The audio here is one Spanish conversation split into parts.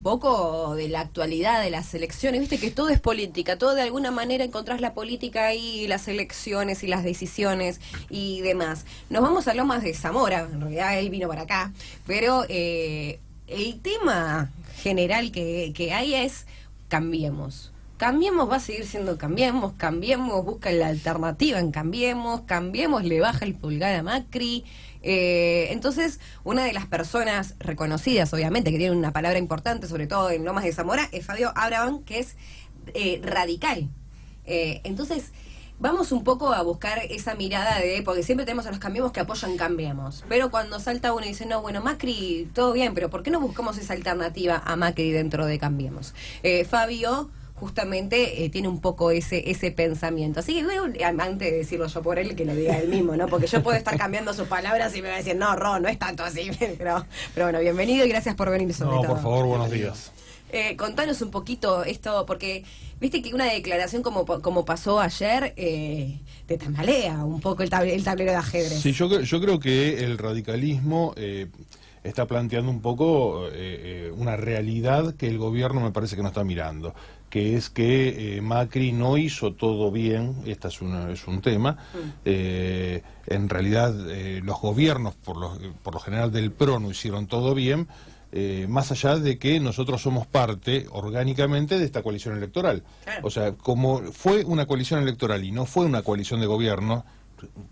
poco de la actualidad de las elecciones. Viste que todo es política, todo de alguna manera encontrás la política ahí, las elecciones y las decisiones y demás. Nos vamos a Lomas de Zamora, en realidad él vino para acá, pero el tema general que hay es Cambiemos. Cambiemos va a seguir siendo Cambiemos, Cambiemos busca la alternativa en Cambiemos, Cambiemos le baja el pulgar a Macri. Entonces, una de las personas reconocidas, obviamente, que tiene una palabra importante, sobre todo en Lomas de Zamora, es Fabio Abraham, que es radical. Entonces, vamos un poco a buscar esa mirada porque siempre tenemos a los Cambiemos que apoyan Cambiemos, pero cuando salta uno y dice, no, bueno, Macri, todo bien, pero ¿por qué no buscamos esa alternativa a Macri dentro de Cambiemos? Fabio justamente tiene un poco ese pensamiento. Así que antes de decirlo yo por él, que lo diga él mismo, ¿no? Porque yo puedo estar cambiando sus palabras y me va a decir, no, Ro, no es tanto así. Pero bueno, bienvenido y gracias por venir sobre todo. No, por favor, buenos días. Contanos un poquito esto, porque viste que una declaración como pasó ayer te tambalea un poco el tablero de ajedrez. Sí, yo creo que el radicalismo está planteando un poco una realidad que el gobierno me parece que no está mirando, que es que Macri no hizo todo bien. Este es un tema. En realidad los gobiernos, por lo general del PRO, no hicieron todo bien, más allá de que nosotros somos parte orgánicamente de esta coalición electoral. Claro. O sea, como fue una coalición electoral y no fue una coalición de gobierno,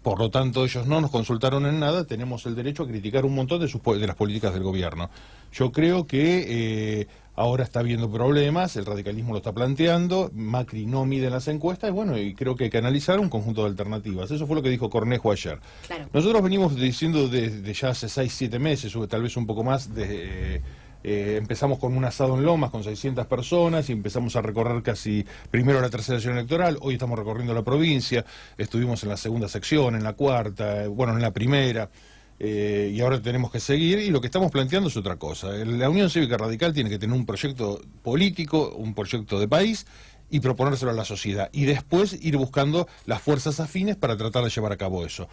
por lo tanto ellos no nos consultaron en nada, tenemos el derecho a criticar un montón de las políticas del gobierno. Yo creo que ahora está habiendo problemas, el radicalismo lo está planteando, Macri no mide las encuestas, y bueno, y creo que hay que analizar un conjunto de alternativas. Eso fue lo que dijo Cornejo ayer. Claro. Nosotros venimos diciendo desde ya hace 6-7 meses, o tal vez un poco más, empezamos con un asado en Lomas con 600 personas y empezamos a recorrer primero la tercera sección electoral, hoy estamos recorriendo la provincia, estuvimos en la segunda sección, en la cuarta, bueno, en la primera, y ahora tenemos que seguir, y lo que estamos planteando es otra cosa. La Unión Cívica Radical tiene que tener un proyecto político, un proyecto de país, y proponérselo a la sociedad, y después ir buscando las fuerzas afines para tratar de llevar a cabo eso.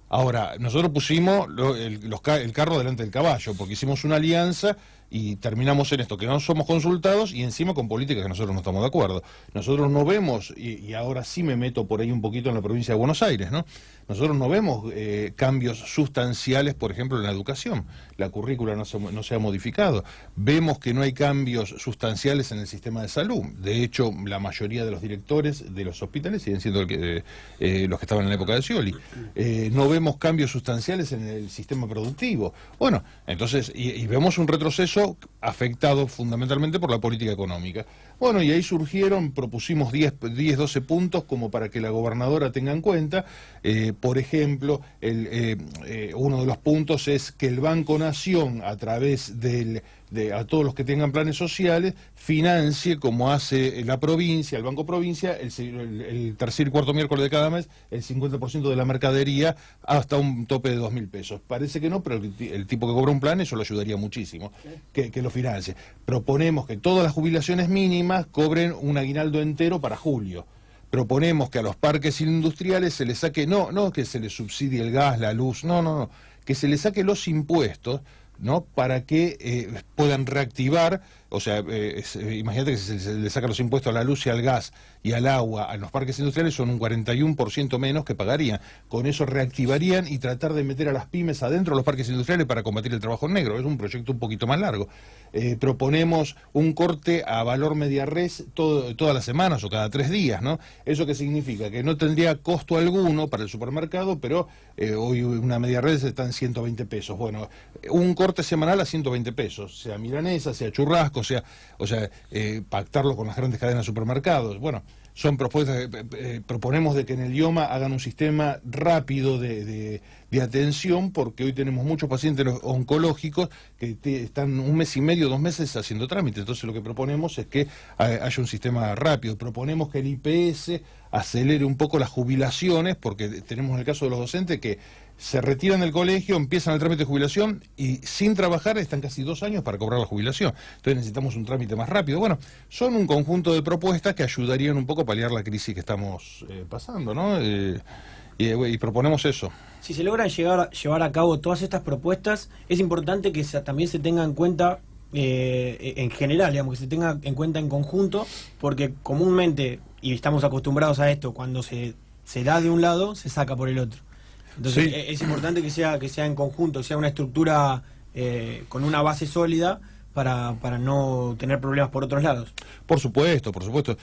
Ahora, nosotros pusimos el carro delante del caballo, porque hicimos una alianza y terminamos en esto, que no somos consultados y encima con políticas que nosotros no estamos de acuerdo. Nosotros no vemos, y ahora sí me meto por ahí un poquito en la provincia de Buenos Aires, ¿no? Nosotros no vemos cambios sustanciales, por ejemplo, en la educación. La currícula no se ha modificado. Vemos que no hay cambios sustanciales en el sistema de salud. De hecho, la mayoría de los directores de los hospitales siguen siendo los que estaban en la época de Scioli. No vemos cambios sustanciales en el sistema productivo. Bueno, entonces, y vemos un retroceso afectado fundamentalmente por la política económica. Bueno, y ahí propusimos 12 puntos como para que la gobernadora tenga en cuenta. Por ejemplo, uno de los puntos es que el Banco Nación, a través a todos los que tengan planes sociales, financie, como hace la provincia, el Banco Provincia, el tercer y cuarto miércoles de cada mes, el 50% de la mercadería hasta un tope de 2.000 pesos. Parece que no, pero el tipo que cobra un plan, eso lo ayudaría muchísimo, que lo financie. Proponemos que todas las jubilaciones mínimas cobren un aguinaldo entero para julio. Proponemos que a los parques industriales se les saque, no que se les subsidie el gas, la luz, no, que se les saque los impuestos, ¿no? Para que puedan reactivar. O sea, imagínate que si se le sacan los impuestos a la luz y al gas y al agua a los parques industriales, son un 41% menos que pagarían. Con eso reactivarían y tratar de meter a las pymes adentro de los parques industriales para combatir el trabajo negro. Es un proyecto un poquito más largo. Proponemos un corte a valor media res todas las semanas o cada 3 días, ¿no? ¿Eso qué significa? Que no tendría costo alguno para el supermercado, pero hoy una media res está en 120 pesos. Bueno, un corte semanal a 120 pesos, sea milanesa, sea churrasco, o sea, pactarlo con las grandes cadenas de supermercados. Bueno, son propuestas, proponemos de que en el IOMA hagan un sistema rápido de atención, porque hoy tenemos muchos pacientes oncológicos que están 1 mes y medio, 2 meses haciendo trámites. Entonces lo que proponemos es que haya un sistema rápido. Proponemos que el IPS acelere un poco las jubilaciones, porque tenemos el caso de los docentes que se retiran del colegio, empiezan el trámite de jubilación y sin trabajar están casi 2 años para cobrar la jubilación. Entonces necesitamos un trámite más rápido. Bueno, son un conjunto de propuestas que ayudarían un poco a paliar la crisis que estamos pasando, ¿no? Y proponemos eso. Si se logran llevar a cabo todas estas propuestas, es importante que también se tenga en cuenta en general, digamos, que se tenga en cuenta en conjunto, porque comúnmente, y estamos acostumbrados a esto, cuando se da de un lado, se saca por el otro. Entonces Sí. es importante que sea en conjunto, que sea una estructura con una base sólida para no tener problemas por otros lados. Por supuesto, por supuesto.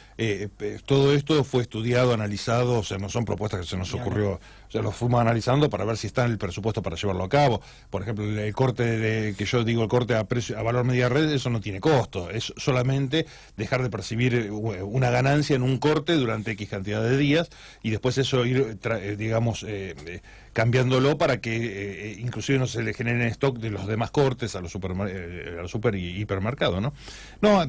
Todo esto fue estudiado, analizado, o sea, no son propuestas que se nos ocurrió, o sea, lo fuimos analizando para ver si está en el presupuesto para llevarlo a cabo. Por ejemplo, el corte que yo digo, el corte a precio, a valor media red, eso no tiene costo, es solamente dejar de percibir una ganancia en un corte durante X cantidad de días y después eso ir, digamos, cambiándolo para que inclusive no se le generen stock de los demás cortes a los super y hipermercados, ¿no? No,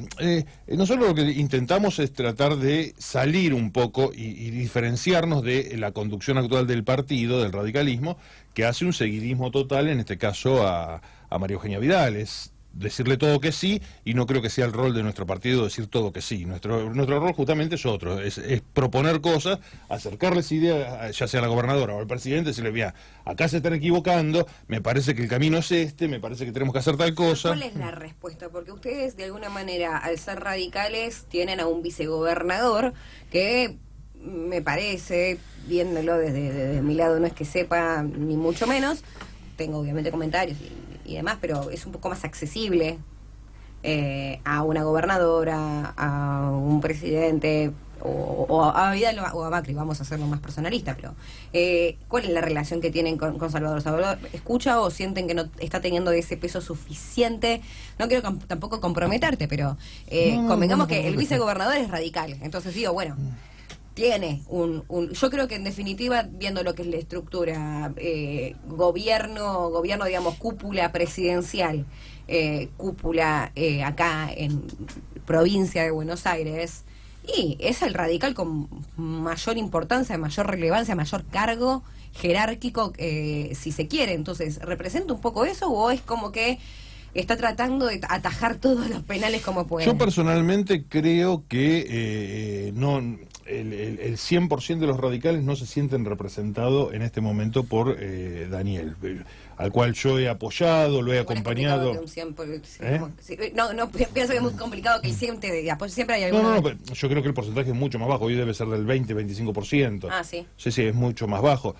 nosotros lo que intentamos es tratar de salir un poco y diferenciarnos de la conducción actual del partido, del radicalismo, que hace un seguidismo total, en este caso a María Eugenia Vidal. Es decirle todo que sí, y no creo que sea el rol de nuestro partido decir todo que sí. Nuestro rol justamente es otro, es proponer cosas, acercarles ideas, ya sea a la gobernadora o al presidente, decirle, mira, acá se están equivocando, me parece que el camino es este, me parece que tenemos que hacer tal cosa. ¿Cuál es la respuesta? Porque ustedes, de alguna manera, al ser radicales, tienen a un vicegobernador que me parece, viéndolo desde mi lado, no es que sepa ni mucho menos, tengo obviamente comentarios y demás, pero es un poco más accesible a una gobernadora, a un presidente o a Vidal o a Macri, vamos a hacerlo más personalista, pero ¿cuál es la relación que tienen con Salvador? ¿Salvador escucha o sienten que no está teniendo ese peso suficiente? No quiero tampoco comprometerte, pero convengamos que el vicegobernador es radical, entonces digo, bueno, tiene yo creo que en definitiva, viendo lo que es la estructura, gobierno, digamos, cúpula presidencial, cúpula acá en provincia de Buenos Aires, y es el radical con mayor importancia, mayor relevancia, mayor cargo jerárquico, si se quiere. Entonces, ¿representa un poco eso o es como que está tratando de atajar todos los penales como puede? Yo personalmente creo que no... El 100% de los radicales no se sienten representados en este momento por Daniel, al cual yo he apoyado, lo he acompañado. No, pienso que es muy complicado que él siempre apoye, siempre hay alguno. No, pero yo creo que el porcentaje es mucho más bajo, hoy debe ser del 20-25%. Ah, sí. Sí, es mucho más bajo.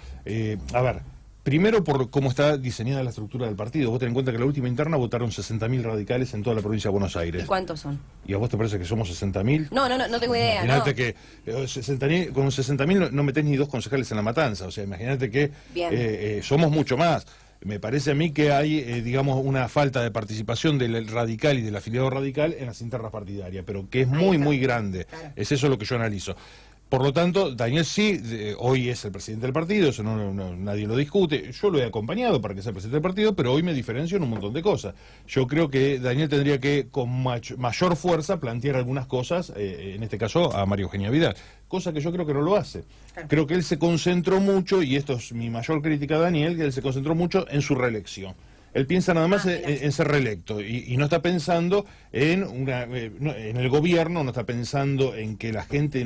A ver, primero por cómo está diseñada la estructura del partido. Vos ten en cuenta que en la última interna votaron 60.000 radicales en toda la provincia de Buenos Aires. ¿Y cuántos son? ¿Y a vos te parece que somos 60.000? No tengo idea. Imagínate no. que 60.000, con 60.000 no metés ni 2 concejales en La Matanza. O sea, imagínate que somos mucho más. Me parece a mí que hay, digamos, una falta de participación del radical y del afiliado radical en las internas partidarias, pero que es muy grande. Claro. Es eso lo que yo analizo. Por lo tanto, Daniel sí, hoy es el presidente del partido, eso nadie lo discute. Yo lo he acompañado para que sea el presidente del partido, pero hoy me diferencio en un montón de cosas. Yo creo que Daniel tendría que, con mayor fuerza, plantear algunas cosas, en este caso a María Eugenia Vidal, cosa que yo creo que no lo hace. Claro. Creo que él se concentró mucho, y esto es mi mayor crítica a Daniel, que él se concentró mucho en su reelección. Él piensa nada más en ser reelecto y no está pensando en el gobierno, no está pensando en que la gente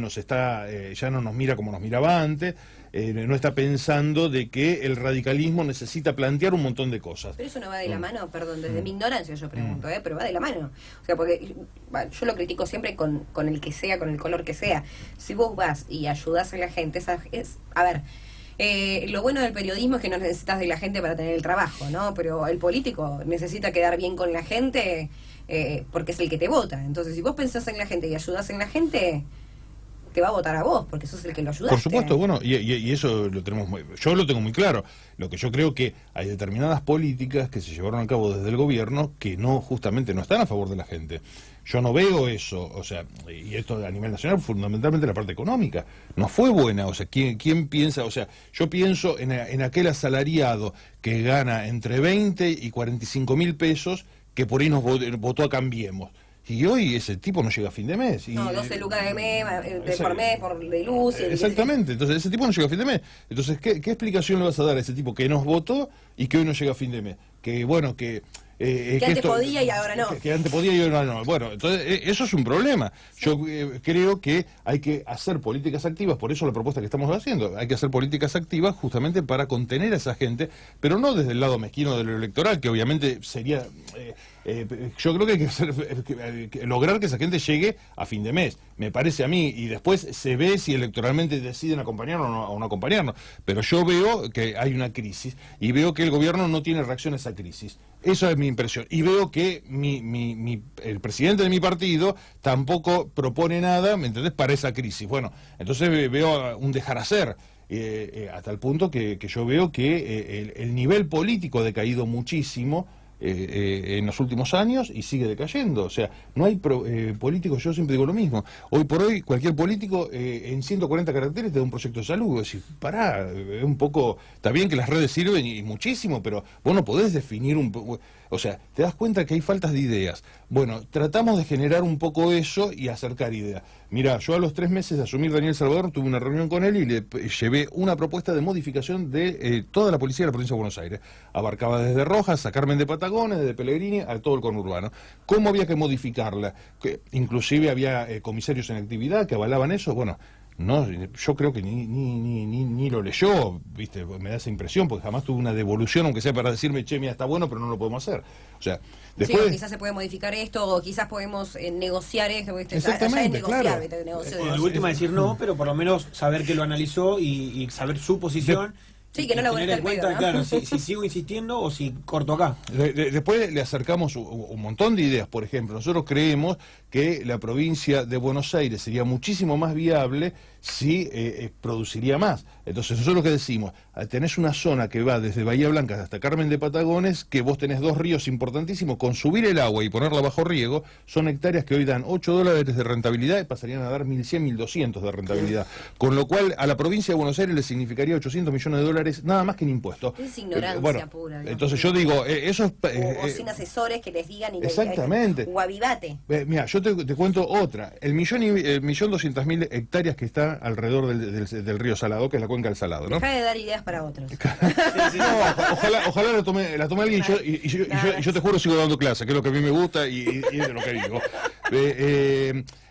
ya no nos mira como nos miraba antes, no está pensando de que el radicalismo necesita plantear un montón de cosas. Pero eso no va de la mano, perdón, desde mi ignorancia yo pregunto, pero va de la mano. O sea, porque yo lo critico siempre con el que sea, con el color que sea. Si vos vas y ayudás a la gente, a ver... lo bueno del periodismo es que no necesitas de la gente para tener el trabajo, ¿no? Pero el político necesita quedar bien con la gente porque es el que te vota. Entonces, si vos pensás en la gente y ayudás en la gente, te va a votar a vos, porque sos el que lo ayudaste. Por supuesto, bueno, y eso yo lo tengo muy claro. Lo que yo creo que hay determinadas políticas que se llevaron a cabo desde el gobierno que justamente no están a favor de la gente. Yo no veo eso, o sea, y esto a nivel nacional, fundamentalmente la parte económica, no fue buena, o sea, ¿quién piensa? O sea, yo pienso en aquel asalariado que gana entre 20 y 45.000 pesos que por ahí nos votó a Cambiemos. Y hoy ese tipo no llega a fin de mes. No, 12 lucas de por mes, por de luz. Exactamente, entonces ese tipo no llega a fin de mes. Entonces, ¿qué explicación le vas a dar a ese tipo que nos votó y que hoy no llega a fin de mes? Que bueno, que antes podía y ahora no. Que antes podía y ahora no. Bueno, entonces eso es un problema. Sí. Yo creo que hay que hacer políticas activas, por eso la propuesta que estamos haciendo. Hay que hacer políticas activas justamente para contener a esa gente, pero no desde el lado mezquino de lo electoral, que obviamente sería Yo creo que hay que lograr que esa gente llegue a fin de mes, me parece a mí, y después se ve si electoralmente deciden acompañarnos o no acompañarnos. Pero yo veo que hay una crisis y veo que el gobierno no tiene reacción a esa crisis. Eso es mi impresión. Y veo que el presidente de mi partido tampoco propone nada, ¿me entendés?, para esa crisis. Bueno, entonces veo un dejar hacer. Hasta el punto que yo veo que el nivel político ha decaído muchísimo en los últimos años y sigue decayendo. O sea, no hay políticos, yo siempre digo lo mismo. Hoy por hoy, cualquier político en 140 caracteres te da un proyecto de salud. Es decir, pará, es un poco. Está bien que las redes sirven y muchísimo, pero vos no podés definir un poco. O sea, te das cuenta que hay faltas de ideas. Bueno, tratamos de generar un poco eso y acercar ideas. Mirá, yo a los 3 meses de asumir Daniel Salvador tuve una reunión con él y le llevé una propuesta de modificación de toda la policía de la provincia de Buenos Aires. Abarcaba desde Rojas a Carmen de Patagones, desde Pellegrini a todo el conurbano. ¿Cómo había que modificarla? Que inclusive había comisarios en actividad que avalaban eso. Bueno, no, yo creo que ni lo leyó, ¿viste? Me da esa impresión, porque jamás tuve una devolución, aunque sea para decirme, che, mira, está bueno, pero no lo podemos hacer. O sea, después... Sí, o quizás se puede modificar esto, o quizás podemos negociar esto, ¿viste? Exactamente, negociar, claro. De última decir no, pero por lo menos saber que lo analizó y saber su posición. Sí, que no la tener en cuenta, ¿no? claro, si sigo insistiendo o si corto acá. Después le acercamos un montón de ideas. Por ejemplo, nosotros creemos que la provincia de Buenos Aires sería muchísimo más viable si produciría más. Entonces nosotros lo que decimos, tenés una zona que va desde Bahía Blanca hasta Carmen de Patagones, que vos tenés 2 ríos importantísimos, con subir el agua y ponerla bajo riego, son hectáreas que hoy dan $8 de rentabilidad y pasarían a dar 1.100, 1.200 de rentabilidad. Con lo cual a la provincia de Buenos Aires le significaría $800 millones nada más que en impuestos. Es ignorancia bueno, pura. Entonces yo digo, eso es... o sin asesores que les digan y exactamente. O avivate. Mira, yo te cuento otra. El 1.200.000 hectáreas que está alrededor del río Salado, que es la cuenca del Salado, ¿no? Deja de dar ideas para otros. No, ojalá la tome alguien y yo te juro sigo dando clase, que es lo que a mí me gusta y es de lo que digo.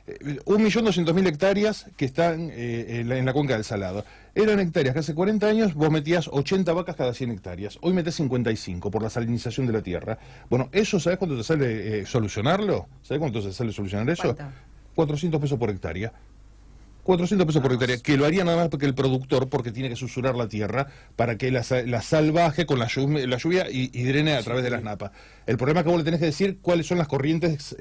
1.200.000 hectáreas que están en la cuenca del Salado. Eran hectáreas que hace 40 años vos metías 80 vacas cada 100 hectáreas. Hoy metés 55 por la salinización de la tierra. Bueno, eso, ¿sabés cuánto te sale solucionarlo? ¿Sabés cuánto te sale solucionar eso? ¿Cuánto? 400 pesos por hectárea. 400 pesos por hectárea, que lo haría nada más que el productor, porque tiene que susurrar la tierra para que la sal baje con la lluvia y drene a través de las napas. El problema es que vos le tenés que decir cuáles son las corrientes,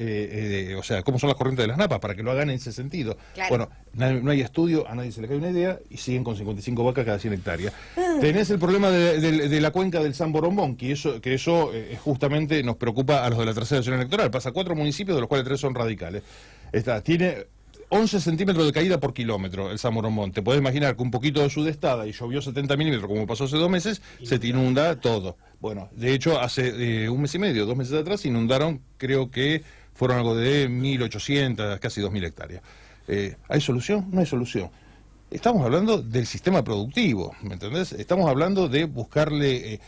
o sea, cómo son las corrientes de las napas, para que lo hagan en ese sentido. Claro. Bueno, no hay estudio, a nadie se le cae una idea, y siguen con 55 vacas cada 100 hectáreas. Tenés el problema de la cuenca del San Borombón, que eso justamente nos preocupa a los de la tercera acción electoral. Pasa 4 municipios, de los cuales 3 son radicales. Tiene 11 centímetros de caída por kilómetro el San Borombón. Te podés imaginar que un poquito de sudestada y llovió 70 milímetros, como pasó hace 2 meses, se te inunda todo. Bueno, de hecho, hace 1 mes y medio, 2 meses atrás, inundaron, creo que fueron algo de 1.800, casi 2.000 hectáreas. ¿Hay solución? No hay solución. Estamos hablando del sistema productivo, ¿me entendés? Estamos hablando de buscarle,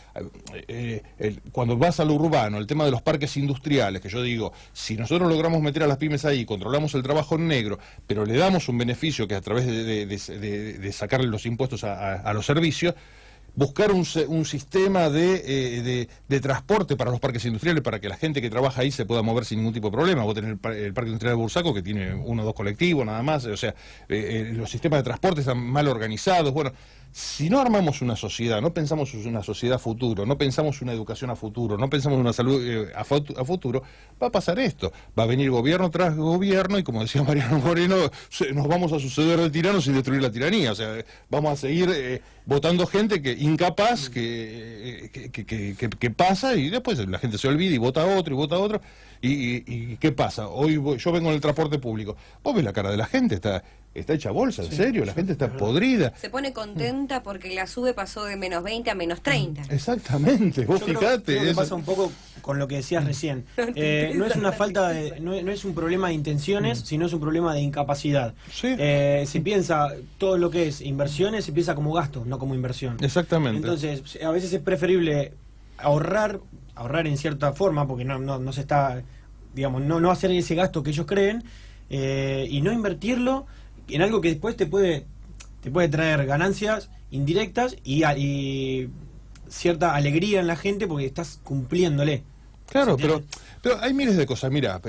cuando vas a lo urbano, el tema de los parques industriales, que yo digo, si nosotros logramos meter a las pymes ahí, controlamos el trabajo en negro, pero le damos un beneficio que a través de sacarle los impuestos a los servicios, buscar un sistema de transporte para los parques industriales, para que la gente que trabaja ahí se pueda mover sin ningún tipo de problema. Vos tenés el Parque Industrial de Bursaco, que tiene 1 o 2 colectivos nada más, o sea, los sistemas de transporte están mal organizados. Bueno, si no armamos una sociedad, no pensamos en una sociedad a futuro, no pensamos una educación a futuro, no pensamos en una salud a futuro, va a pasar esto. Va a venir gobierno tras gobierno y, como decía Mariano Moreno, nos vamos a suceder de tiranos y destruir la tiranía. O sea, vamos a seguir votando gente incapaz que pasa, y después la gente se olvida y vota a otro y vota a otro. ¿Y qué pasa? Hoy yo vengo en el transporte público. Vos ves la cara de la gente, está hecha bolsa, en serio, la gente está podrida. Se pone contenta porque la SUBE pasó de -20 a -30. Exactamente, vos fijate. Creo que pasa un poco con lo que decías recién. No es una falta no es un problema de intenciones, sino es un problema de incapacidad. Sí. Se piensa, todo lo que es inversiones se piensa como gasto, no como inversión. Exactamente. Entonces, a veces es preferible ahorrar en cierta forma, porque no se está, digamos, no hacer ese gasto que ellos creen, y no invertirlo en algo que después te puede traer ganancias indirectas y cierta alegría en la gente porque estás cumpliéndole. Claro, pero Pero hay miles de cosas. Mira,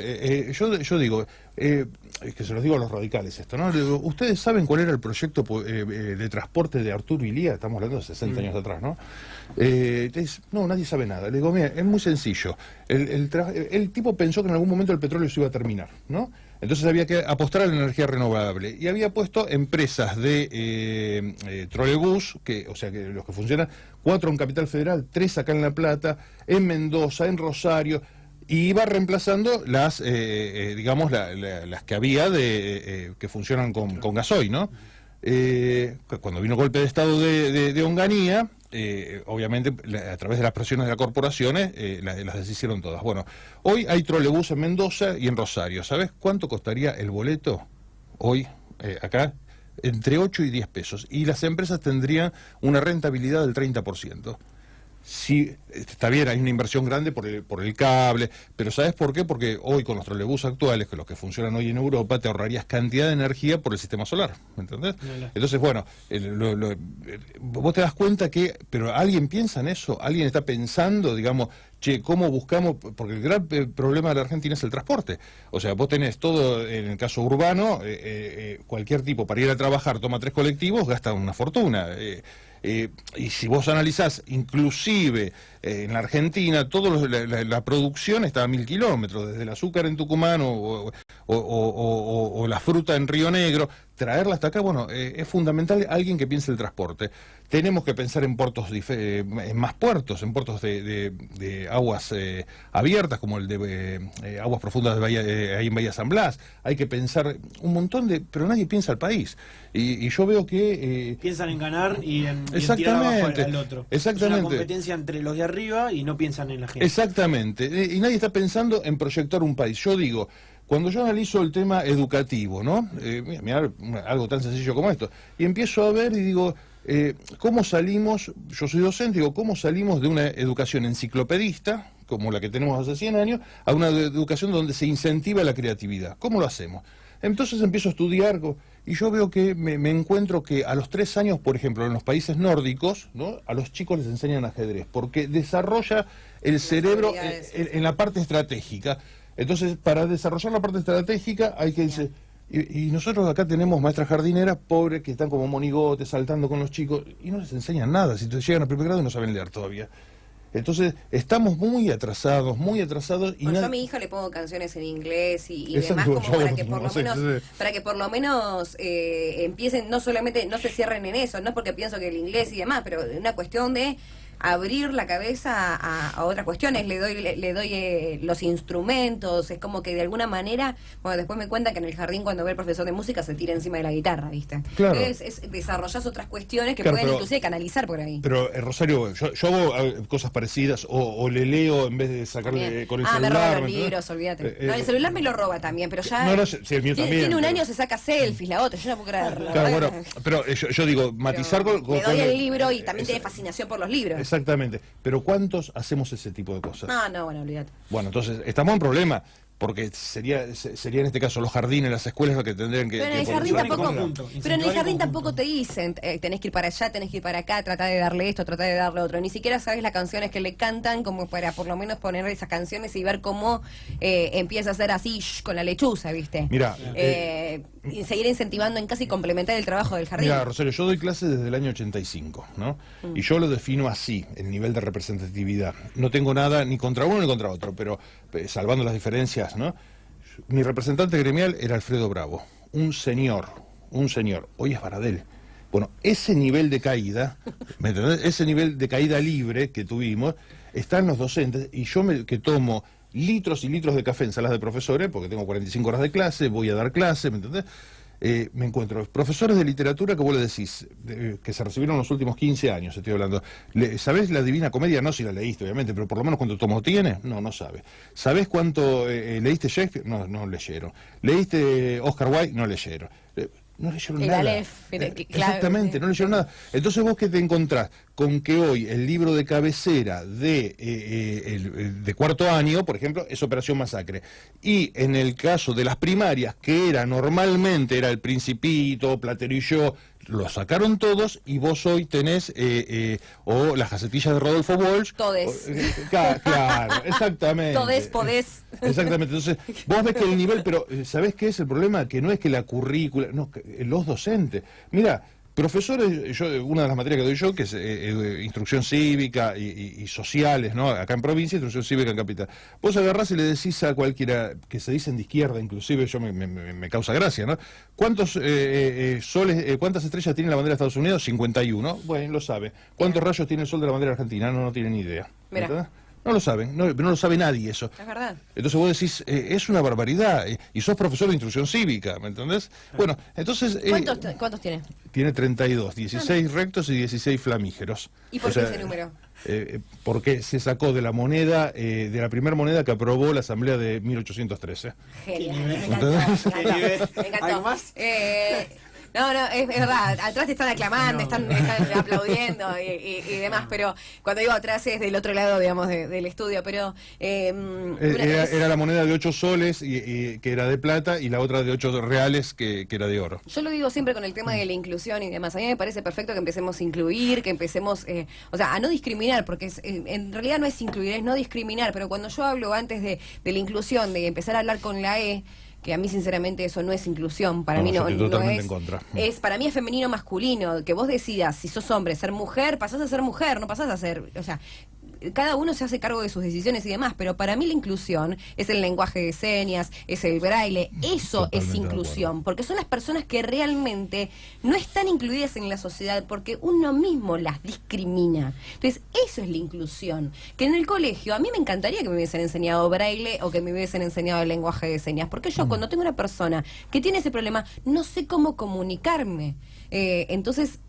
yo digo, es que se los digo a los radicales esto, ¿no? Digo, ustedes saben cuál era el proyecto de transporte de Arturo Illia, estamos hablando de 60 años atrás, ¿no? No, nadie sabe nada. Le digo, mira, es muy sencillo. El tipo pensó que en algún momento el petróleo se iba a terminar, ¿no? Entonces había que apostar a la energía renovable y había puesto empresas de trolebús, o sea, que los que funcionan, 4 en Capital Federal, 3 acá en La Plata, en Mendoza, en Rosario, y iba reemplazando las, digamos, las que había que funcionan con gasoil, ¿no? Cuando vino el golpe de Estado de Onganía, obviamente a través de las presiones de las corporaciones las deshicieron todas. Bueno, hoy hay trolebús en Mendoza y en Rosario. ¿Sabes cuánto costaría el boleto hoy acá? Entre 8 y 10 pesos. Y las empresas tendrían una rentabilidad del 30%. Sí, está bien, hay una inversión grande por el cable, pero ¿sabes por qué? Porque hoy con los trolebús actuales, que los que funcionan hoy en Europa, te ahorrarías cantidad de energía por el sistema solar, ¿me entendés? Entonces, bueno, vos te das cuenta pero ¿alguien piensa en eso? ¿Alguien está pensando, digamos, cómo buscamos? Porque el gran problema de la Argentina es el transporte. O sea, vos tenés todo, en el caso urbano, cualquier tipo para ir a trabajar toma 3 colectivos, gasta una fortuna. Y si vos analizás, inclusive en la Argentina, la producción está a 1000 kilómetros, desde el azúcar en Tucumán o la fruta en Río Negro, traerla hasta acá, bueno, es fundamental alguien que piense el transporte. Tenemos que pensar en puertos, en más puertos, en puertos de aguas abiertas, como el de aguas profundas ahí en Bahía San Blas. Hay que pensar un montón pero nadie piensa al país. Y yo veo que... piensan en ganar y en tirar abajo al otro. Exactamente. Es una competencia entre los de arriba y no piensan en la gente. Exactamente. Y nadie está pensando en proyectar un país. Yo digo, cuando yo analizo el tema educativo, ¿no? Mirá, algo tan sencillo como esto, y empiezo a ver y digo, ¿cómo salimos? Yo soy docente, digo, ¿cómo salimos de una educación enciclopedista, como la que tenemos hace 100 años, a una educación donde se incentiva la creatividad? ¿Cómo lo hacemos? Entonces empiezo a estudiar y yo veo que me encuentro que a los 3 años, por ejemplo, en los países nórdicos, ¿no? A los chicos les enseñan ajedrez, porque desarrolla el cerebro en la parte estratégica. Entonces, para desarrollar la parte estratégica hay que irse... Y nosotros acá tenemos maestras jardineras pobres que están como monigotes saltando con los chicos y no les enseñan nada. Si llegan a primer grado y no saben leer todavía. Entonces, estamos muy atrasados y yo a mi hija le pongo canciones en inglés y demás, como para que por lo menos empiecen, no solamente, no se cierren en eso, no porque pienso que el inglés y demás, pero una cuestión de abrir la cabeza a otras cuestiones. Le doy los instrumentos, es como que de alguna manera, bueno, después me cuenta que en el jardín cuando ve el profesor de música se tira encima de la guitarra, ¿viste? Claro. Entonces desarrollás otras cuestiones que pueden inclusive canalizar por ahí. Pero Rosario, yo hago cosas parecidas o le leo en vez de sacarle con el celular. Me roba los libros, olvídate. No, el celular me lo roba también, pero ya sí, el mío también, tiene un año, se saca selfies, la otra, yo no puedo creerlo. Claro, bueno, pero yo digo, matizar le doy el libro y también tiene fascinación por los libros. Exactamente, pero ¿cuántos hacemos ese tipo de cosas? No, bueno, olvídate. Bueno, entonces estamos en problema, porque sería en este caso los jardines, las escuelas lo que tendrían que... Pero en el jardín tampoco te dicen, tenés que ir para allá, tenés que ir para acá, tratá de darle esto, tratá de darle otro. Ni siquiera sabes las canciones que le cantan, como para por lo menos poner esas canciones y ver cómo empieza a ser así con la lechuza, ¿viste? Mira, y seguir incentivando en casi complementar el trabajo del jardín. Mira, Rosario, yo doy clases desde el año 85, ¿no? Y yo lo defino así, el nivel de representatividad. No tengo nada ni contra uno ni contra otro, pero salvando las diferencias, ¿no? Mi representante gremial era Alfredo Bravo, un señor, hoy es Baradel. Bueno, ese nivel de caída, ¿me entendés? Ese nivel de caída libre que tuvimos, están los docentes, y yo que tomo litros y litros de café en salas de profesores, porque tengo 45 horas de clase, voy a dar clase, ¿me entendés? Me encuentro profesores de literatura que vos le decís, que se recibieron en los últimos 15 años, estoy hablando. ¿Sabés la Divina Comedia? No, si la leíste, obviamente, pero por lo menos cuánto tomo tiene, no sabe. ¿Sabés cuánto leíste Shakespeare? No leyeron. ¿Leíste Oscar Wilde? No leyeron. No leyeron nada. Aleph, exactamente, no leyeron nada. Entonces vos que te encontrás con que hoy el libro de cabecera de cuarto año, por ejemplo, es Operación Masacre. Y en el caso de las primarias, que normalmente era El Principito, Platero y yo, lo sacaron todos y vos hoy tenés o las gacetillas de Rodolfo Walsh. Todes. Claro, exactamente. Todes, podés. Exactamente. Entonces, vos ves que el nivel, pero ¿sabés qué es el problema? Que no es que la currícula, no, los docentes. Mira, profesores, una de las materias que doy yo, que es instrucción cívica y sociales, ¿no? Acá en provincia, instrucción cívica en capital. Vos agarrás y le decís a cualquiera, que se dicen de izquierda, inclusive, yo me causa gracia, ¿no? ¿Cuántos soles, cuántas estrellas tiene la bandera de Estados Unidos? 51. Bueno, lo sabe. ¿Cuántos rayos tiene el sol de la bandera argentina? No tiene ni idea. Mira. No lo saben, no lo sabe nadie eso. Es verdad. Entonces vos decís, es una barbaridad, y sos profesor de instrucción cívica, ¿me entendés? Bueno, entonces... ¿Cuántos tiene? Tiene 32, 16 rectos y 16 flamígeros. ¿Y por qué ese número? Porque se sacó de la moneda, de la primera moneda que aprobó la Asamblea de 1813. Genial, ¿Qué me nivel? encantó. Me encantó. ¿Algo más? No, es verdad, atrás te están aclamando, están aplaudiendo y demás, pero cuando digo atrás es del otro lado, digamos, del estudio, pero... era la moneda de 8 soles, que era de plata, y la otra de 8 reales, que era de oro. Yo lo digo siempre con el tema de la inclusión y demás. A mí me parece perfecto que empecemos a incluir, que empecemos, a no discriminar, porque en realidad no es incluir, es no discriminar, pero cuando yo hablo antes de la inclusión, de empezar a hablar con la E, que a mí sinceramente eso no es inclusión, para mí no totalmente es, en contra. Para mí es femenino masculino, que vos decidas si sos hombre, ser mujer, pasás a ser mujer, no pasás a ser, cada uno se hace cargo de sus decisiones y demás, pero para mí la inclusión es el lenguaje de señas, es el braille, eso Totalmente es inclusión, porque son las personas que realmente no están incluidas en la sociedad porque uno mismo las discrimina. Entonces, eso es la inclusión, que en el colegio a mí me encantaría que me hubiesen enseñado braille o que me hubiesen enseñado el lenguaje de señas, porque yo cuando tengo una persona que tiene ese problema, no sé cómo comunicarme. Entonces,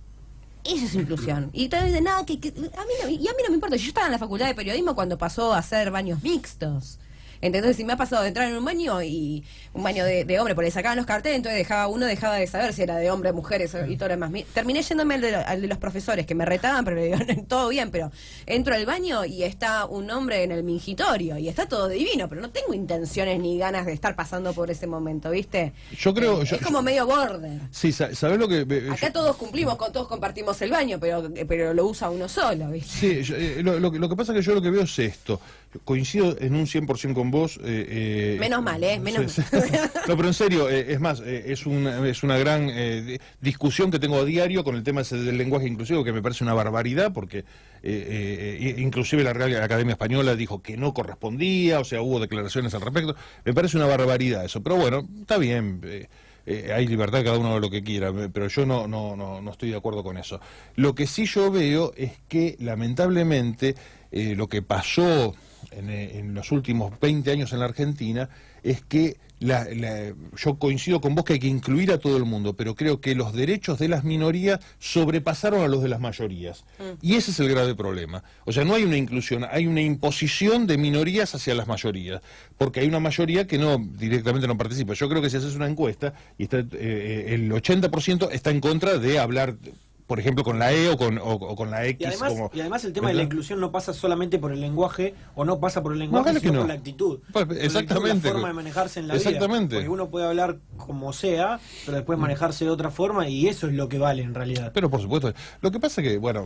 eso es inclusión. Y también de nada, a mí no me importa. Yo estaba en la facultad de periodismo cuando pasó a hacer baños mixtos. Entonces, si me ha pasado de entrar en un baño y un baño de hombre, porque le sacaban los carteles, entonces dejaba de saber si era de hombre, mujeres y todo lo demás. Terminé yéndome al de los profesores que me retaban, pero le digo, todo bien, pero entro al baño y está un hombre en el mingitorio y está todo divino, pero no tengo intenciones ni ganas de estar pasando por ese momento, ¿viste? Yo creo... es como medio border. Sí, ¿sabés lo que...? Acá todos cumplimos, todos compartimos el baño, pero lo usa uno solo, ¿viste? Sí, lo que pasa es que yo lo que veo es esto. Coincido en un 100% con vos. Menos mal, menos sí, mal. No, pero en serio, es más, es una gran discusión que tengo a diario con el tema ese del lenguaje inclusivo, que me parece una barbaridad, porque inclusive la Real Academia Española dijo que no correspondía, o sea, hubo declaraciones al respecto. Me parece una barbaridad eso, pero bueno, está bien. Hay libertad, cada uno de lo que quiera, pero yo no estoy de acuerdo con eso. Lo que sí yo veo es que, lamentablemente, lo que pasó en los últimos 20 años en la Argentina es que yo coincido con vos que hay que incluir a todo el mundo, pero creo que los derechos de las minorías sobrepasaron a los de las mayorías. Y ese es el grave problema. O sea, no hay una inclusión, hay una imposición de minorías hacia las mayorías, porque hay una mayoría que directamente no participa. Yo creo que si haces una encuesta, y el 80% está en contra de hablar, por ejemplo, con la E o con la X. Y además el tema de la inclusión no pasa solamente por el lenguaje, o no pasa por el lenguaje, sino por la actitud. Exactamente. La forma de manejarse en la Exactamente. vida. Porque uno puede hablar como sea, pero después manejarse de otra forma, y eso es lo que vale en realidad. Pero por supuesto. Lo que pasa es que, bueno,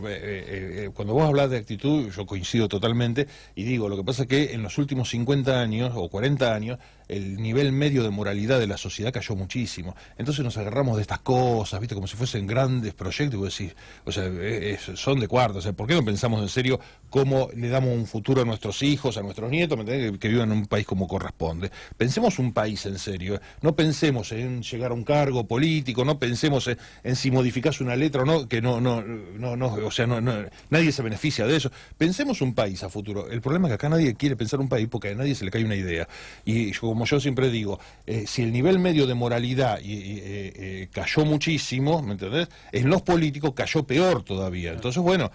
cuando vos hablas de actitud, yo coincido totalmente, y digo, lo que pasa es que en los últimos 50 años o 40 años, el nivel medio de moralidad de la sociedad cayó muchísimo. Entonces nos agarramos de estas cosas, ¿viste? Como si fuesen grandes proyectos, y vos decís, o sea, son de cuarto. O sea, ¿por qué no pensamos en serio cómo le damos un futuro a nuestros hijos, a nuestros nietos, que vivan en un país como corresponde? Pensemos un país en serio. No pensemos en llegar a un cargo político, no pensemos en si modificás una letra o no, que o sea, nadie se beneficia de eso. Pensemos un país a futuro. El problema es que acá nadie quiere pensar un país porque a nadie se le cae una idea. Y como yo siempre digo, si el nivel medio de moralidad cayó muchísimo, ¿me entendés? En los políticos cayó peor todavía. Entonces, bueno,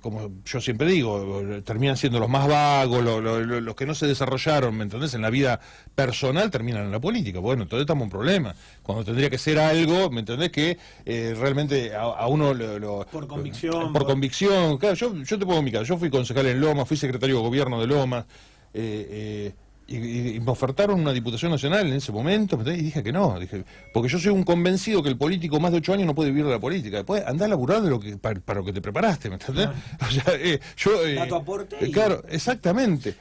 como yo siempre digo, terminan siendo los más vagos, los que no se desarrollaron, ¿me entendés? En la vida personal terminan en la política. Bueno, entonces estamos en un problema. Cuando tendría que ser algo, ¿me entendés? Que realmente a uno por convicción. Por convicción. Claro, yo te pongo mi caso. Yo fui concejal en Lomas, fui secretario de gobierno de Lomas. Y me ofertaron una diputación nacional en ese momento, y dije que no, porque yo soy un convencido que el político más de 8 años no puede vivir de la política. Después andá a laburar de lo que para lo que te preparaste, ¿me entendés? O sea, Da tu aporte claro, exactamente.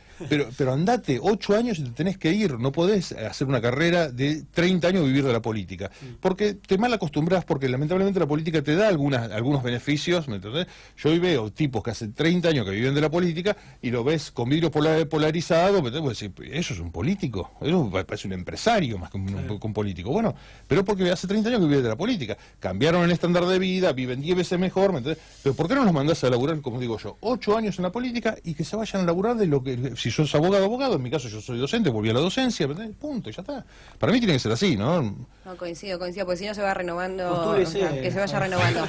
Pero andate 8 años y te tenés que ir, no podés hacer una carrera de 30 años vivir de la política, porque te mal acostumbras, porque lamentablemente la política te da algunos beneficios, ¿me entendés? Yo hoy veo tipos que hace 30 años que viven de la política y lo ves con vidrio polarizado, ¿me entendés? Vos decís, ¿eso es un político? Eso parece un empresario más que un político. Bueno, pero porque hace 30 años que viven de la política, cambiaron el estándar de vida, viven 10 veces mejor, ¿me entendés? Pero ¿por qué no los mandás a laburar, como digo yo, 8 años en la política y que se vayan a laburar de lo que... Si sos abogado, en mi caso yo soy docente, volví a la docencia, punto, y ya está. Para mí tiene que ser así, ¿no? No, coincido, porque si no se va renovando, Postúlese. que se vaya renovando.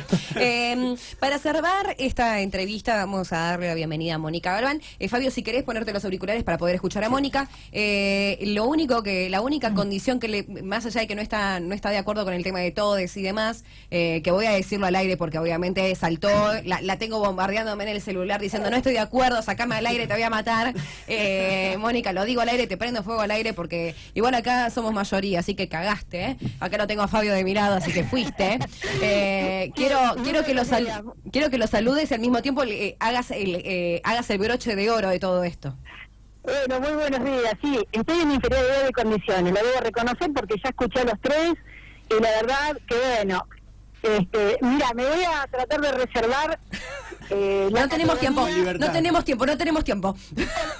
Para cerrar esta entrevista, vamos a darle la bienvenida a Mónica Galván. Fabio, si querés ponerte los auriculares para poder escuchar a Mónica, la única condición más allá de que no está de acuerdo con el tema de todes y demás, que voy a decirlo al aire porque obviamente saltó, la tengo bombardeándome en el celular diciendo no estoy de acuerdo, sacame al aire, te voy a matar. Mónica, lo digo al aire, te prendo fuego al aire porque igual acá somos mayoría, así que cagaste, ¿eh? Acá lo tengo a Fabio de mi lado, así que fuiste. Quiero que lo saludes y al mismo tiempo hagas el broche de oro de todo esto. Bueno, muy buenos días. Sí, estoy en inferioridad de condiciones, lo debo reconocer porque ya escuché a los tres y la verdad que bueno, mira, me voy a tratar de reservar no tenemos tiempo, libertad. no tenemos tiempo.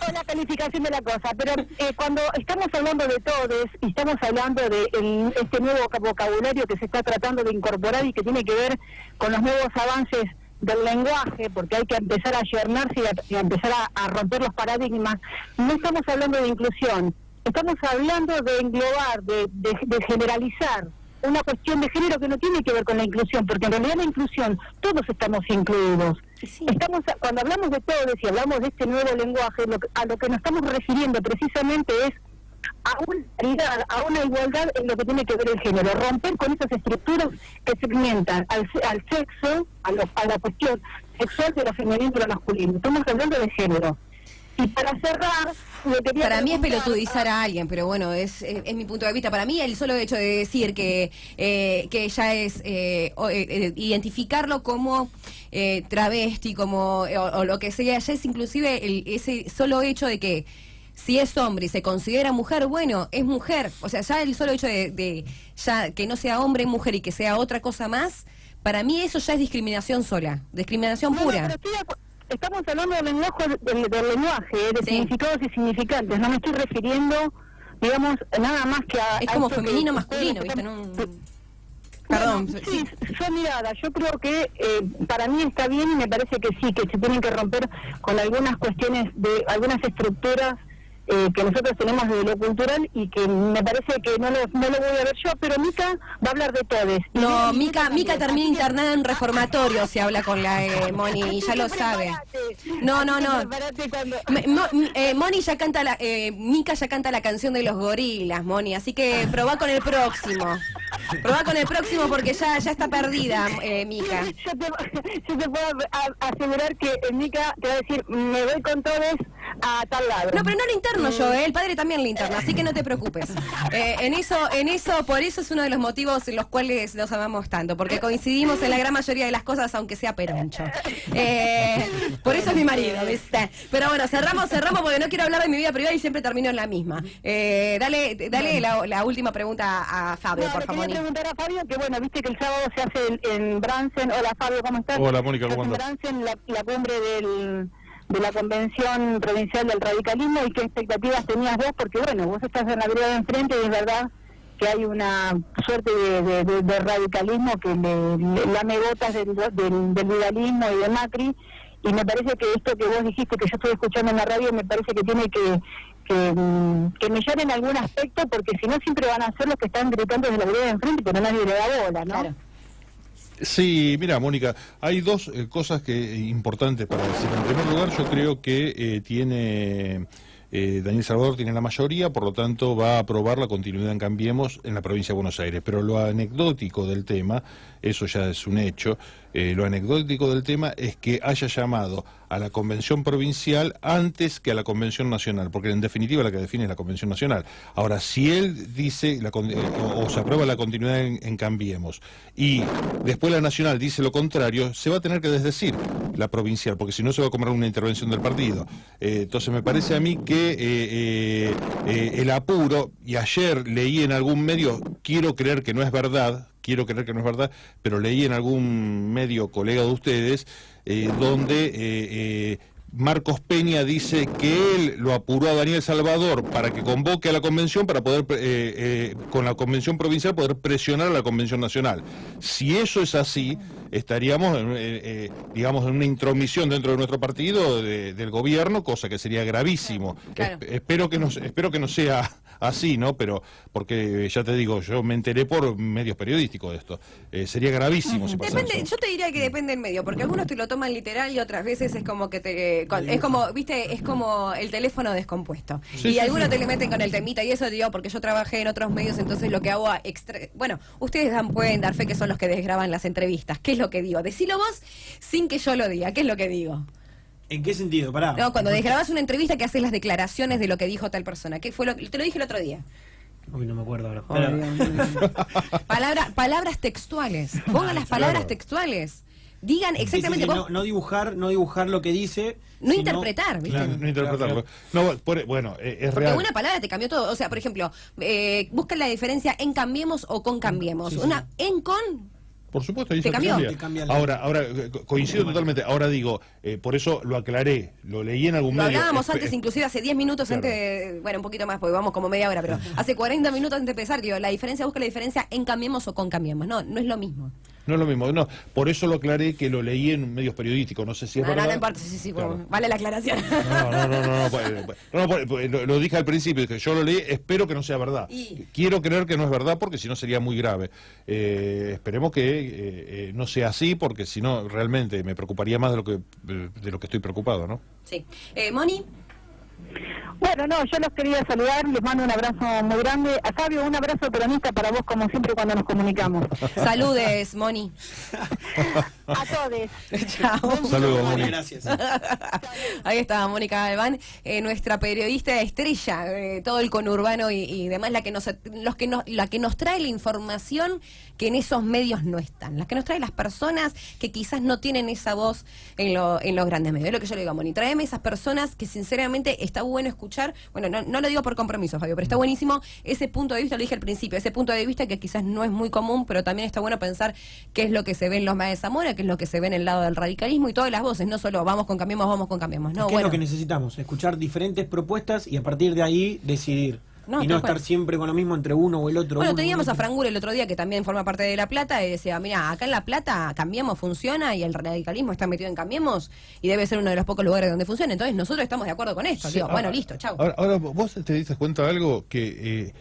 con la calificación de la cosa, pero cuando estamos hablando de todes y estamos hablando de este nuevo vocabulario que se está tratando de incorporar y que tiene que ver con los nuevos avances del lenguaje, porque hay que empezar a ayornarse y a empezar a romper los paradigmas, no estamos hablando de inclusión, estamos hablando de englobar, de generalizar una cuestión de género que no tiene que ver con la inclusión, porque en realidad la inclusión, todos estamos incluidos. Sí. Cuando hablamos de todos y hablamos de este nuevo lenguaje, a lo que nos estamos refiriendo precisamente es a una paridad, a una igualdad en lo que tiene que ver el género, romper con esas estructuras que segmentan al sexo, a la cuestión sexual de lo femenino y lo masculino. Estamos hablando de género. Y para cerrar, para mí es pelotudizar a alguien, pero bueno, es mi punto de vista. Para mí el solo hecho de decir que ella es identificarlo como travesti, como o lo que sea, ya es inclusive ese solo hecho de que si es hombre y se considera mujer, bueno, es mujer. O sea, ya el solo hecho de ya que no sea hombre, mujer y que sea otra cosa más, para mí eso ya es discriminación sola, discriminación pura. Estamos hablando del lenguaje, de significados y significantes. No me estoy refiriendo, digamos, nada más que a... Es como femenino, masculino, ¿viste? Perdón. Bueno, sí, yo mirada, yo creo que para mí está bien y me parece que sí, que se tienen que romper con algunas cuestiones de algunas estructuras que nosotros tenemos de lo cultural y que me parece que no lo voy a ver yo, pero Mica va a hablar de todes. No, Mica termina internada en reformatorio, se habla con la Moni, y ya lo sabe. No. Moni ya canta Mica ya canta la canción de los gorilas, Moni, así que probá con el próximo. Probá con el próximo porque ya está perdida, Mica. Yo te puedo asegurar que Mica te va a decir, me voy con todes a tal lado. No, pero no lo interno yo, el padre también lo interna, así que no te preocupes. Por eso es uno de los motivos en los cuales nos amamos tanto, porque coincidimos en la gran mayoría de las cosas, aunque sea peroncho. Por eso es mi marido, ¿viste? Pero bueno, cerramos porque no quiero hablar de mi vida privada y siempre termino en la misma. Dale la última pregunta a Fabio, por favor. Quería preguntar a Fabio, que bueno, viste que el sábado se hace en Bransen. Hola Fabio, ¿cómo estás? Hola Mónica, ¿cómo andas? En Bransen la cumbre de la Convención Provincial del Radicalismo, y qué expectativas tenías vos, porque bueno, vos estás en la vereda de enfrente y es verdad que hay una suerte de radicalismo que le lame botas del vidalismo y de Macri, y me parece que esto que vos dijiste, que yo estoy escuchando en la radio, me parece que tiene que mellar en algún aspecto, porque si no siempre van a ser los que están gritando desde la vereda de enfrente, pero nadie le da bola, ¿no? Claro. Sí, mira, Mónica, hay dos cosas importantes para decir. En primer lugar, yo creo que Daniel Salvador tiene la mayoría, por lo tanto va a aprobar la continuidad en Cambiemos en la provincia de Buenos Aires. Pero lo anecdótico del tema, eso ya es un hecho, lo anecdótico del tema es que haya llamado a la convención provincial antes que a la convención nacional, porque en definitiva la que define es la convención nacional. Ahora, si él dice o se aprueba la continuidad en Cambiemos y después la nacional dice lo contrario, se va a tener que desdecir la provincial, porque si no se va a comer una intervención del partido. Entonces me parece a mí que el apuro, y ayer leí en algún medio, quiero creer que no es verdad, pero leí en algún medio colega de ustedes, donde Marcos Peña dice que él lo apuró a Daniel Salvador para que convoque a la convención para poder, con la convención provincial, poder presionar a la convención nacional. Si eso es así, estaríamos, digamos, en una intromisión dentro de nuestro partido del gobierno, cosa que sería gravísimo. Claro. Espero que no sea así, ¿no? Pero, porque ya te digo, yo me enteré por medios periodísticos de esto. Sería gravísimo si pasara eso. Yo te diría que depende del medio, porque algunos te lo toman literal y otras veces es como que es como, viste, es como el teléfono descompuesto. Sí, y sí, algunos sí. te le meten con el temita, y eso digo porque yo trabajé en otros medios, entonces lo que hago bueno, ustedes pueden dar fe que son los que desgraban las entrevistas. ¿Qué es lo que digo? Decilo vos sin que yo lo diga. ¿Qué es lo que digo? ¿En qué sentido? Pará. No, cuando desgrabas una entrevista que haces las declaraciones de lo que dijo tal persona. ¿Qué fue te lo dije el otro día? Uy, no me acuerdo ahora. Palabras textuales. Pongan las palabras claro. textuales. Digan exactamente Sí, sí, sí, vos. no dibujar lo que dice. No sino- interpretar, ¿viste? Claro, no interpretarlo. Claro. No, bueno, es Porque real. una palabra te cambió todo. O sea, por ejemplo, buscan la diferencia en Cambiemos o con Cambiemos. Sí, sí. Una en con. Por supuesto, ahí Te se cambió. cambia. Te cambia el- Ahora, coincido totalmente. Ahora digo, por eso lo aclaré, lo leí en algún Lo medio. hablábamos antes, inclusive hace 10 minutos Claro. antes bueno, un poquito más, porque vamos como media hora, pero hace 40 minutos antes de empezar, digo, busca la diferencia en Cambiemos o con Cambiemos. No, no es lo mismo. No es lo mismo, no. Por eso lo aclaré, que lo leí en medios periodísicos. No sé si es verdad. No importa, sí, Claro. bueno, vale la aclaración. Lo dije al principio, que yo lo leí, espero que no sea verdad. Quiero creer que no es verdad, porque si no sería muy grave. Esperemos que no sea así, porque si no, realmente me preocuparía más de lo que estoy preocupado, ¿no? Sí. Moni, Bueno, no, yo los quería saludar, les mando un abrazo muy grande. A Fabio, un abrazo peronista para vos, como siempre, cuando nos comunicamos. saludes, Moni. A todos. Chao. Saludos, Moni. Gracias. Ahí está Mónica Galván, nuestra periodista estrella, todo el conurbano y demás, la que nos trae la información que en esos medios no están, la que nos trae las personas que quizás no tienen esa voz en los grandes medios. Es lo que yo le digo a Moni, tráeme esas personas que sinceramente está bueno escuchar, bueno, no lo digo por compromiso, Fabio, pero está buenísimo ese punto de vista, lo dije al principio, ese punto de vista que quizás no es muy común, pero también está bueno pensar qué es lo que se ve en los medios de Zamora, qué es lo que se ve en el lado del radicalismo y todas las voces, no solo vamos con Cambiemos, no, ¿Qué es lo que necesitamos? Escuchar diferentes propuestas y a partir de ahí decidir. No, y no tal cual. estar siempre con lo mismo entre uno o el otro. Bueno, uno, teníamos uno. a Frangur el otro día, que también forma parte de La Plata, y decía, mira, acá en La Plata Cambiemos funciona y el radicalismo está metido en Cambiemos y debe ser uno de los pocos lugares donde funciona. Entonces nosotros estamos de acuerdo con esto. Sí, Digo, ahora- bueno, listo, chau. Ahora, vos te diste cuenta de algo que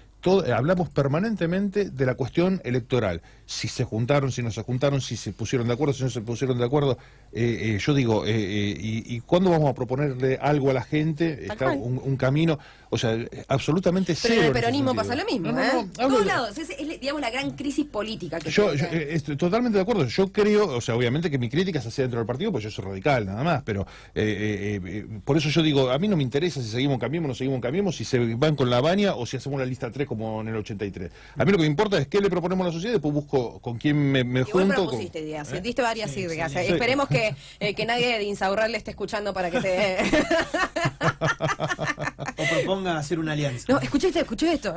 hablamos permanentemente de la cuestión electoral. Si se juntaron, si no se juntaron, si se pusieron de acuerdo, si no se pusieron de acuerdo. Yo digo, ¿y cuándo vamos a proponerle algo a la gente? Tal cual. Un camino, o sea, absolutamente Pero cero. en el ese peronismo sentido. pasa lo mismo, No, ¿eh? no, hablo Todos de- lados. Es, digamos, la gran crisis política que Yo se ve. estoy totalmente de acuerdo. Yo creo, o sea, obviamente que mi crítica se hace dentro del partido, pues yo soy radical, nada más, pero por eso yo digo, a mí no me interesa si seguimos Cambiemos o no seguimos Cambiemos, si se van con la baña o si hacemos la lista 3 como en el 83. A mí lo que me importa es qué le proponemos a la sociedad y después busco con quién me Igual junto. propusiste ideas, diste varias ideas. sí. Esperemos que nadie de Insaurral le esté escuchando para que te... O proponga hacer una alianza. No, escuché esto.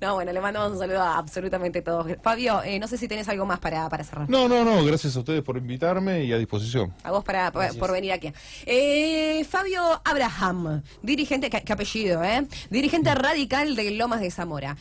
No, bueno, le mandamos un saludo a absolutamente todos. Fabio, no sé si tenés algo más para cerrar. No, gracias a ustedes por invitarme y a disposición. A vos por venir aquí. Fabio Abraham, dirigente, qué apellido, dirigente radical de Lomas de Zamora.